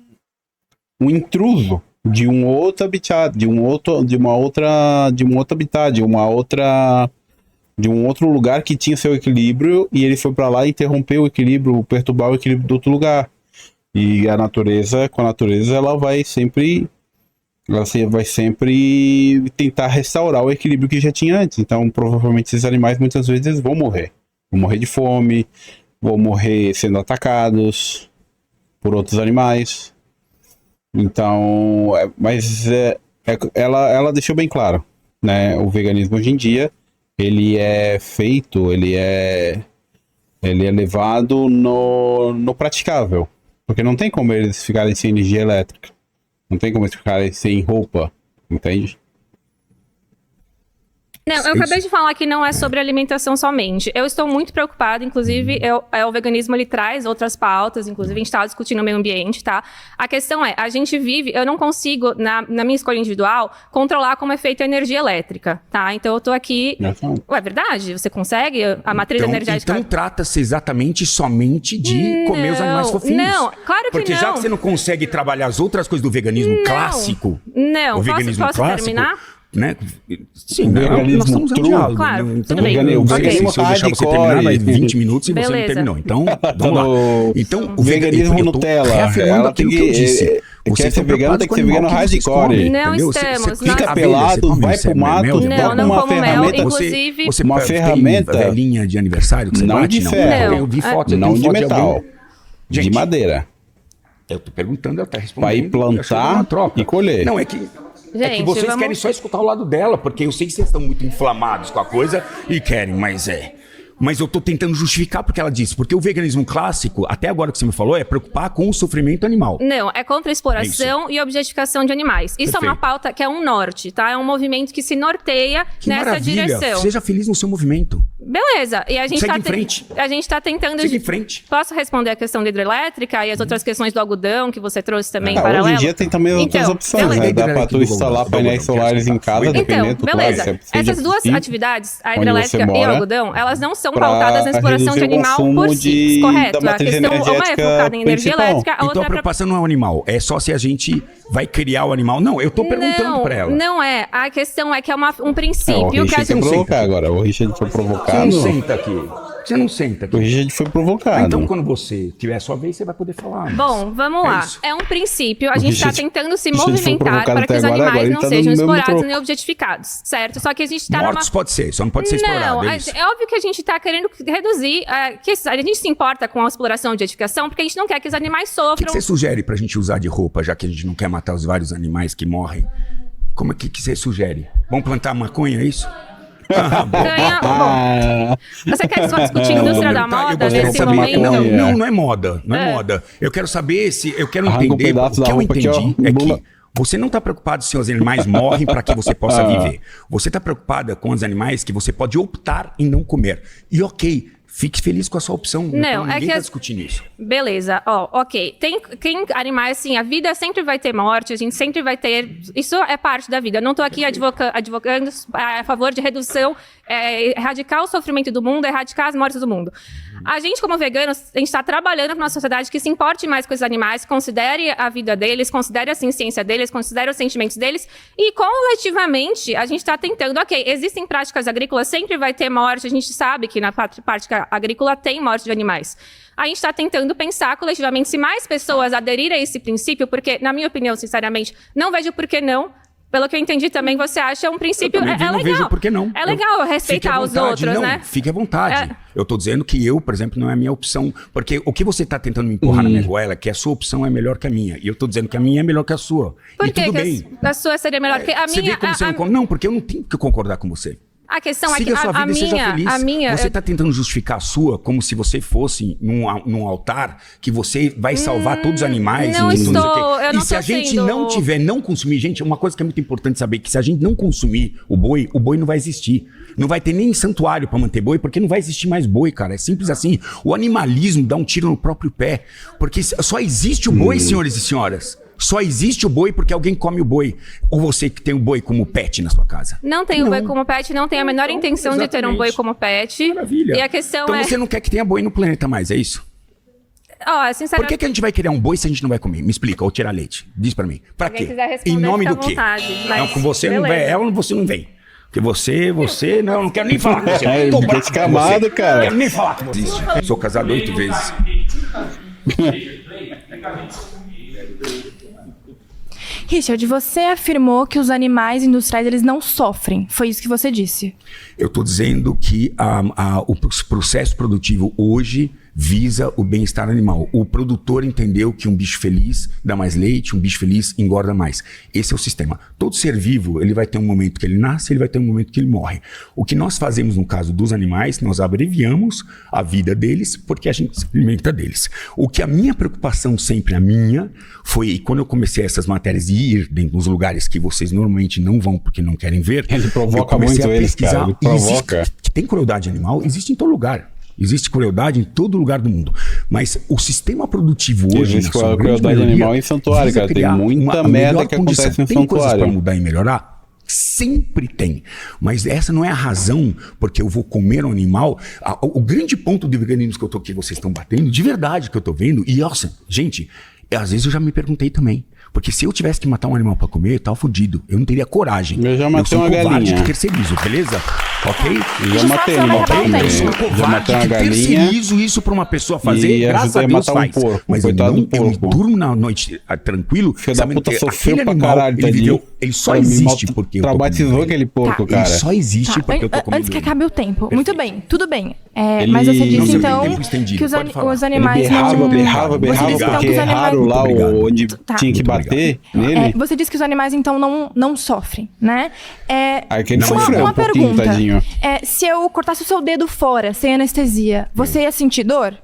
intruso de um outro habitat, de um outro lugar que tinha seu equilíbrio, e ele foi para lá interromper o equilíbrio, perturbar o equilíbrio do outro lugar. E com a natureza, ela vai sempre tentar restaurar o equilíbrio que já tinha antes. Então, provavelmente esses animais muitas vezes vão morrer de fome, vão morrer sendo atacados. por outros animais. Então, ela deixou bem claro, né? O veganismo hoje em dia, ele é feito, ele é levado no praticável. Porque não tem como eles ficarem sem energia elétrica. Não tem como eles ficarem sem roupa, entende? Não, eu acabei de falar que não é sobre alimentação somente. Eu estou muito preocupada, inclusive, o veganismo ele traz outras pautas, inclusive a gente está discutindo o meio ambiente, tá? A questão é, a gente vive, eu não consigo, na minha escolha individual, controlar como é feita a energia elétrica, tá? Então eu tô aqui... Ué, é verdade? Você consegue? A matriz energética... Então trata-se exatamente somente de comer os animais fofinhos. Não, claro que Porque não. já que você não consegue trabalhar as outras coisas do veganismo clássico... Não, o veganismo posso clássico, terminar? Né? Sim, veganismo nós estamos true. em diálogo. Claro, Né? Então, tudo bem. Se eu Okay. deixar você terminar, vai 20 minutos e você não Beleza. terminou. Então, vamos lá. Então, o veganismo Nutella. Reafirmando Ela aquilo tem que eu disse. Quer ser vegano, tem que ser vegano hardcore. Não entendeu? estamos. Fica pelado, vai pro mato, toca uma ferramenta. Inclusive... Você uma ferramenta tem velhinha de aniversário que você não bate? de ferro, Eu vi foto, não de metal, de Gente, madeira. Eu tô perguntando, ela tá respondendo. Pra ir plantar e colher. Não, é que Gente, vocês querem só escutar o lado dela, porque eu sei que vocês estão muito inflamados com a coisa e querem, mas eu tô tentando justificar porque ela disse. Porque o veganismo clássico, até agora que você me falou, é preocupar com o sofrimento animal. Não, é contra a exploração e objetificação de animais. Isso é uma Perfeito. pauta que é um norte, tá? É um movimento que se norteia Que nessa maravilha. direção. Seja feliz no seu movimento. Beleza. E a gente Segue tá em frente. a gente tá tentando... Segue em frente. Posso responder a questão da hidrelétrica e as outras questões do algodão que você trouxe também em Hoje paralelo? em dia tem também outras Então, opções, beleza. né? Dá pra tu instalar painéis solares em casa, Então, dependendo, beleza. claro, se Essas duas atividades, a onde hidrelétrica você e o mora, algodão, elas não são pra pautadas na exploração de reduzir o animal consumo por si, correto? da A matriz questão uma é energética focada em energia principal. elétrica, a Então outra a preocupação não é o animal, é só se a gente vai criar o animal. Não, eu tô perguntando pra ela. Não é. A questão é que é um O princípio que a Richard quer gente... provocar agora. O Richard foi Você provocado. não senta aqui. Você não senta aqui. O Richard foi provocado. Então, quando você tiver a sua vez, você vai poder falar. Bom, vamos lá. isso. É um princípio, a O gente está Richard- tentando se Richard foi movimentar provocado para que até os agora, animais ele não tá sejam dando o mesmo explorados troco. nem objetificados, certo? Só que a gente está numa... Mortos pode ser, só não pode ser explorado. Não, É isso. é óbvio que a gente está querendo reduzir, que a gente se importa com a exploração e objetificação, porque a gente não quer que os animais O que sofram. você sugere pra gente usar de roupa, já que a gente não quer matar os vários animais que morrem? Como é que você sugere? Vamos plantar maconha, é isso? Você quer só discutir a indústria da moda nesse momento? Não é moda. Não é moda. Eu quero saber se... Eu quero Arranca um entender... pedaço O que da eu roupa aqui, entendi ó. é Bula. que você não está preocupado se os animais morrem para que você possa viver. Você está preocupada com os animais que você pode optar em não comer. E ok, fique feliz com a sua opção. Não, ninguém é que está discutindo isso. Beleza, ok. Tem animais, assim, a vida sempre vai ter morte, a gente sempre vai ter... Isso é parte da vida. Eu não estou aqui advogando a favor de redução, erradicar o sofrimento do mundo, erradicar as mortes do mundo. A gente, como veganos, a gente está trabalhando numa sociedade que se importe mais com os animais, considere a vida deles, considere a ciência deles, considere os sentimentos deles, e coletivamente a gente está tentando, ok, existem práticas agrícolas, sempre vai ter morte, a gente sabe que na prática agrícola tem morte de animais. A gente está tentando pensar coletivamente se mais pessoas aderirem a esse princípio, porque, na minha opinião, sinceramente, não vejo por que não. Pelo que eu entendi também, você acha um princípio... Eu legal. não vejo por que não. É legal respeitar os outros, não, né? Fique à vontade. Eu tô dizendo que eu, por exemplo, não é a minha opção. Porque o que você tá tentando me empurrar na minha goela é que a sua opção é melhor que a minha. E eu tô dizendo que a minha é melhor que a sua. Por e que tudo que bem. a sua seria melhor que a Você minha? vê como você não concorda? Não, porque eu não tenho que concordar com você. A questão Siga é que a sua vida e seja feliz. a minha... Você está tentando justificar a sua como se você fosse num altar que você vai salvar todos os animais. Não e tudo estou, isso aqui. eu não E se a estou gente sendo- não consumir, gente, uma coisa que é muito importante saber, que se a gente não consumir o boi não vai existir. Não vai ter nem santuário para manter boi, porque não vai existir mais boi, cara. É simples assim. O animalismo dá um tiro no próprio pé. Porque só existe o boi, senhores e senhoras. Só existe o boi porque alguém come o boi. Ou você que tem o boi como pet na sua casa. Não tenho boi como pet, não tenho a menor intenção de ter um boi exatamente. como pet. Maravilha. E a questão então é... você não quer que tenha boi no planeta mais, é isso? Ó, Por sinceramente... que a gente vai criar um boi se a gente não vai comer? Me explica, ou tirar leite. Diz pra mim. Pra Quem quê? quiser responder, Em nome fica do à quê? vontade, mas Não, com você não beleza. vem. Ela você não vem. Porque você, não, eu não quero nem falar com você. É, Tô fica bravo com descamado, você. cara. Não quero nem falar com você. Sou casado 8 vezes. Richard, você afirmou que os animais industriais eles não sofrem. Foi isso que você disse. Eu tô dizendo que o processo produtivo hoje visa o bem-estar animal. O produtor entendeu que um bicho feliz dá mais leite, um bicho feliz engorda mais. Esse é o sistema. Todo ser vivo, ele vai ter um momento que ele nasce, ele vai ter um momento que ele morre. O que nós fazemos no caso dos animais, nós abreviamos a vida deles porque a gente se alimenta deles. O que a minha preocupação sempre, a minha, foi quando eu comecei essas matérias de ir dentro dos lugares que vocês normalmente não vão porque não querem ver. Ele provoca muito eles, cara. Ele provoca. Que tem crueldade animal, existe em todo lugar. Existe crueldade em todo lugar do mundo. Mas o sistema produtivo hoje... Existe crueldade animal em santuário, cara. Tem muita merda que acontece em santuário. Tem coisas para santuário. mudar e melhorar? Sempre tem. Mas essa não é a razão porque eu vou comer um animal. O grande ponto de veganismo que eu tô aqui, vocês estão batendo, de verdade que eu tô vendo. E, nossa, gente, às vezes eu já me perguntei também. Porque se eu tivesse que matar um animal pra comer, eu tava fudido. Eu não teria coragem. Eu já matei sou uma galinha. Que terceirizo, beleza? Ok? Eu já matei uma Eu sou um covarde que terceirizo isso pra uma pessoa fazer. E Graças a Deus matar faz. um porco, Mas eu durmo na noite tranquilo. Filho da puta que sofreu aquele pra animal, caralho, ele viveu, ele só existe porque eu tô traumatizou comendo aquele ele. porco, Tá. cara. Ele só existe porque eu tô comendo Antes que ele. acabe o tempo. Muito bem, tudo bem. Ele- Mas você Não, disse você tem então tempo estendido, que os, pode falar. os Ele animais berrava, não... berrava, Você berrava, disse então porque que os animais... erraram lá Muito obrigado. onde Tá. tinha que Muito bater nele. Você disse que os animais então não sofrem, né? Aí que ele Não, sofreu uma um pouquinho, pergunta. tadinho. Se eu cortasse o seu dedo fora, sem anestesia, você ia sentir dor?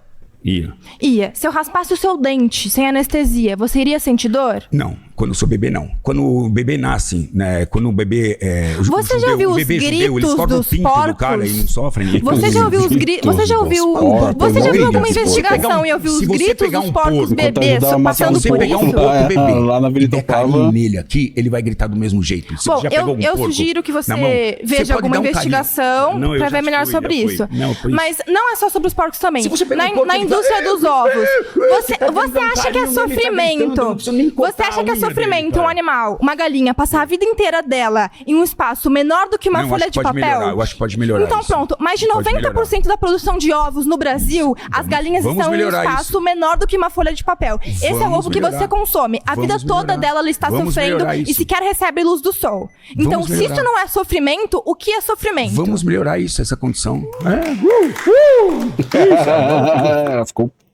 Ia. Se eu raspasse o seu dente sem anestesia, você iria sentir dor? Não, quando eu sou bebê, não. Quando o bebê nasce, né? Quando o bebê. Você já ouviu os eles gritos cortam dos o pinto do cara porcos? e não sofrem. Você já ouviu os gritos? Você já ouviu? Você já viu alguma investigação e ouviu os gritos dos porcos bebês passando Se por pegar um isso? porco bebê lá na Vila e der Itopava- carinho nele aqui, ele vai gritar do mesmo jeito. Se Bom, você já pegou um eu porco sugiro que na você mão, veja pode alguma dar um carinho. investigação Não, eu pra já ver melhor fui, sobre já fui. isso. Não, por isso. Mas não é só sobre os porcos também. Se você pegar um porco, Na ele indústria fala, dos ovos, você tá acha que é dando carinho, ele tá gritando, sofrimento? não precisa nem Você cortar acha que a é unha sofrimento dele, um cara. animal, uma galinha, passar a vida inteira dela em um espaço menor do que uma Não, eu folha acho de que pode papel? melhorar, eu acho que pode melhorar Então isso. pronto, mais de Pode 90% da produção de ovos no Brasil, as galinhas vamos estão em um melhorar espaço isso. menor do que uma folha de papel. Esse é o Vamos ovo que melhorar. você consome. A vida Vamos toda melhorar. dela ela está Vamos sofrendo melhorar e isso. sequer recebe luz do sol. Então, Vamos se melhorar. isso não é sofrimento, o que é sofrimento? Vamos melhorar isso, essa condição.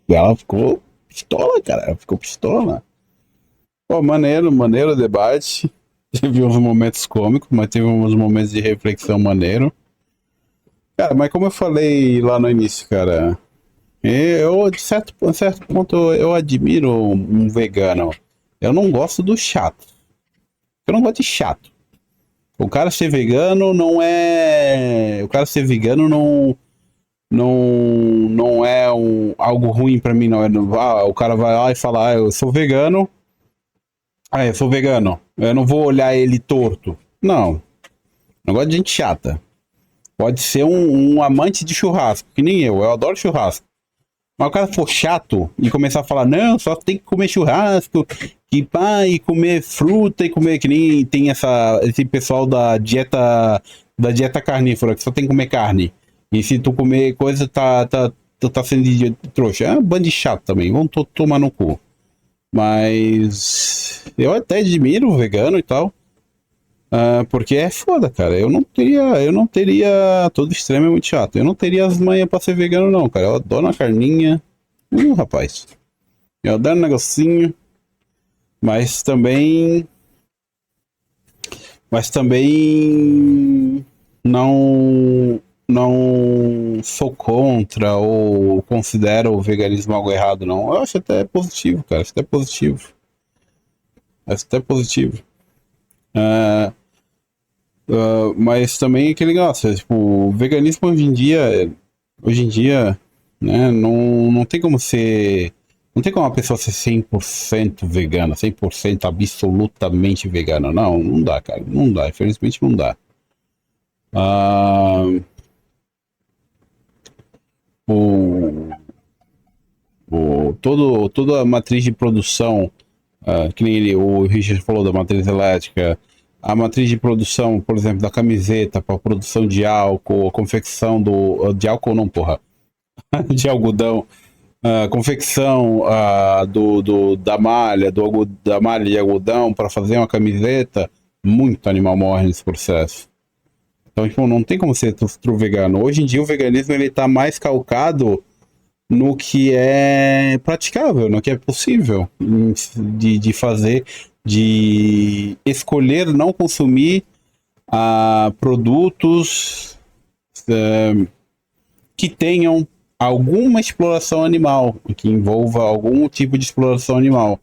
Ela ficou pistola, cara. Ela ficou pistola. Pô, maneiro o debate. Teve uns momentos cômicos, mas teve uns momentos de reflexão maneiro. Cara, mas como eu falei lá no início, cara, eu, de certo ponto, eu admiro um vegano. Eu não gosto do chato. Eu não gosto de chato. O cara ser vegano não é... O cara ser vegano não é algo ruim pra mim, não. O cara vai lá e fala, eu sou vegano. Eu sou vegano. Eu não vou olhar ele torto. Não. Não gosto de gente chata. Pode ser um amante de churrasco, que nem eu adoro churrasco. Mas o cara for chato e começar a falar, não, só tem que comer churrasco, e comer fruta e comer, que nem tem esse pessoal da dieta carnívora, que só tem que comer carne. E se tu comer coisa, tu tá sendo de trouxa. É um bando de chato também, vão tomar no cu. Mas eu até admiro o vegano e tal. Porque é foda, cara. Eu não teria. Todo extremo é muito chato. Eu não teria as manhas pra ser vegano, não, cara. Eu adoro uma carninha. Rapaz. Eu adoro um negocinho. Mas também. Não sou contra ou considero o veganismo algo errado, não. Eu acho até positivo, cara. Acho até positivo. Mas também aquele negócio, tipo, o veganismo hoje em dia, né, não tem como ser, não tem como uma pessoa ser 100% vegana, 100% absolutamente vegana, não dá, cara, não dá, infelizmente não dá. Toda a matriz de produção, que nem o Richard falou da matriz elétrica, a matriz de produção, por exemplo, da camiseta para produção de álcool, a confecção de álcool não, porra, de algodão, a confecção da malha de algodão para fazer uma camiseta, muito animal morre nesse processo. Então, tipo, não tem como ser true vegano. Hoje em dia o veganismo ele tá mais calcado no que é praticável, no que é possível de fazer, de escolher não consumir produtos que tenham alguma exploração animal, que envolva algum tipo de exploração animal.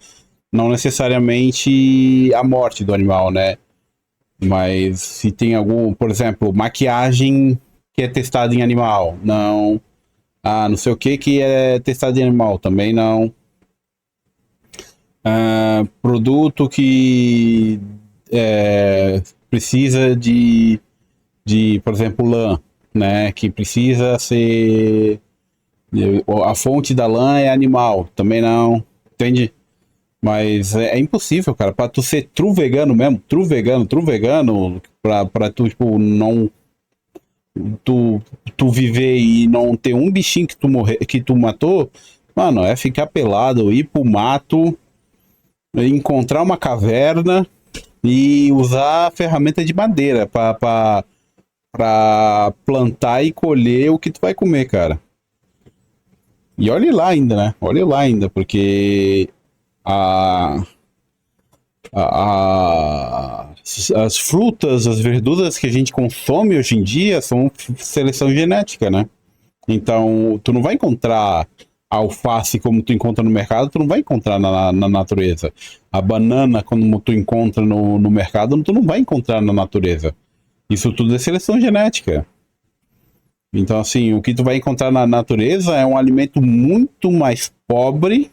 Não necessariamente a morte do animal, né? Mas se tem algum, por exemplo, maquiagem que é testada em animal, não. Não sei o que é testado em animal, também não. Produto que precisa de, por exemplo, lã, né? Que precisa ser... A fonte da lã é animal, também não. Entende? Mas é impossível, cara, pra tu ser true vegano mesmo, true vegano, pra tu, tipo, não... Tu viver e não ter um bichinho que tu matou, mano, é ficar pelado, ir pro mato, encontrar uma caverna e usar ferramenta de madeira pra plantar e colher o que tu vai comer, cara. E olhe lá ainda, né? Olhe lá ainda, porque as frutas, as verduras que a gente consome hoje em dia são seleção genética, né? Então, tu não vai encontrar alface como tu encontra no mercado, tu não vai encontrar na natureza. A banana, como tu encontra no mercado, tu não vai encontrar na natureza. Isso tudo é seleção genética. Então, assim, o que tu vai encontrar na natureza é um alimento muito mais pobre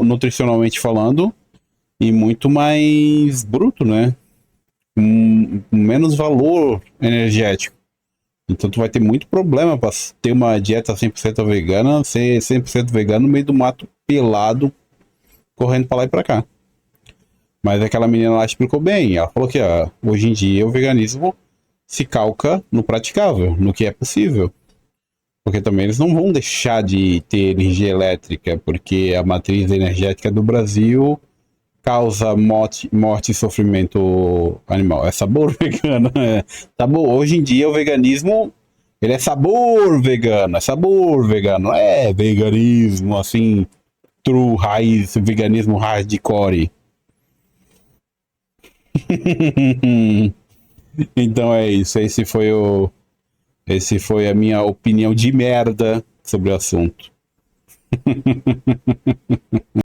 nutricionalmente falando, e muito mais bruto, né? Com menos valor energético. Então tu vai ter muito problema para ter uma dieta 100% vegana, ser 100% vegano no meio do mato pelado, correndo para lá e para cá. Mas aquela menina lá explicou bem, ela falou que hoje em dia o veganismo se calca no praticável, no que é possível. Porque também eles não vão deixar de ter energia elétrica, porque a matriz energética do Brasil causa morte e sofrimento animal. É sabor vegano. Sabor. Hoje em dia o veganismo, ele é sabor vegano. É sabor vegano. É veganismo, assim, true, raiz, veganismo hardcore. Então é isso. Esse foi a minha opinião de merda sobre o assunto.